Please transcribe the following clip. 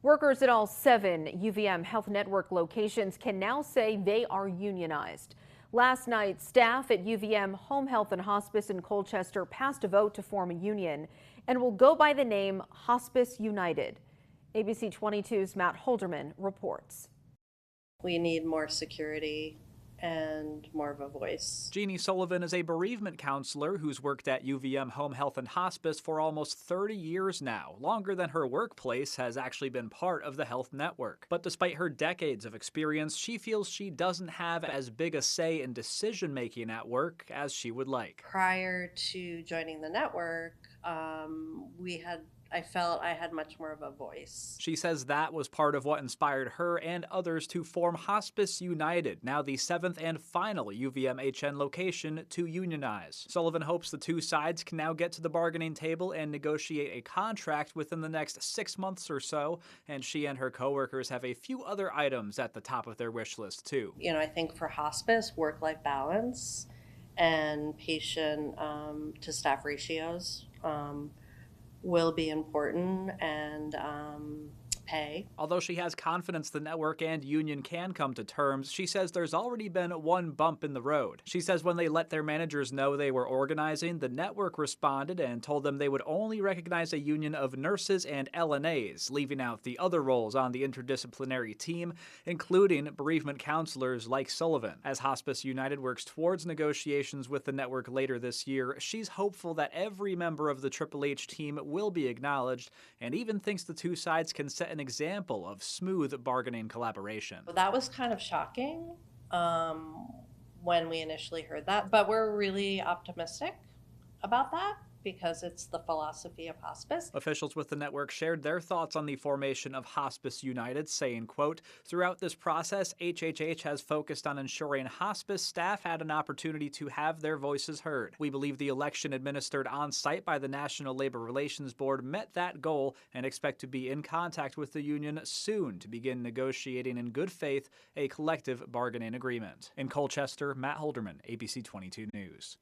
Workers at all 7 UVM Health Network locations can now say they are unionized. Last night, staff at UVM Home Health and Hospice in Colchester passed a vote to form a union and will go by the name Hospice United. ABC 22's Matt Holderman reports. We need more security and more of a voice. Jeannie Sullivan is a bereavement counselor who's worked at UVM Home Health and Hospice for almost 30 years now, longer than her workplace has actually been part of the health network. But despite her decades of experience, she feels she doesn't have as big a say in decision-making at work as she would like. Prior to joining the network, I felt I had much more of a voice. She says that was part of what inspired her and others to form Hospice United, now the 7th and final UVMHN location to unionize. Sullivan hopes the two sides can now get to the bargaining table and negotiate a contract within the next 6 months or so, and she and her coworkers have a few other items at the top of their wish list too. I think for hospice, work-life balance and patient to staff ratios will be important, and pay. Although she has confidence the network and union can come to terms, she says there's already been one bump in the road. She says when they let their managers know they were organizing, the network responded and told them they would only recognize a union of nurses and LNAs, leaving out the other roles on the interdisciplinary team, including bereavement counselors like Sullivan. As Hospice United works towards negotiations with the network later this year, she's hopeful that every member of the Triple H team will be acknowledged, and even thinks the two sides can set an example of smooth bargaining collaboration. That was kind of shocking when we initially heard that, but we're really optimistic about that because it's the philosophy of hospice. Officials with the network shared their thoughts on the formation of Hospice United, saying, quote, "Throughout this process, HHH has focused on ensuring hospice staff had an opportunity to have their voices heard. We believe the election administered on site by the National Labor Relations Board met that goal and expect to be in contact with the union soon to begin negotiating in good faith a collective bargaining agreement." In Colchester, Matt Holderman, ABC 22 News.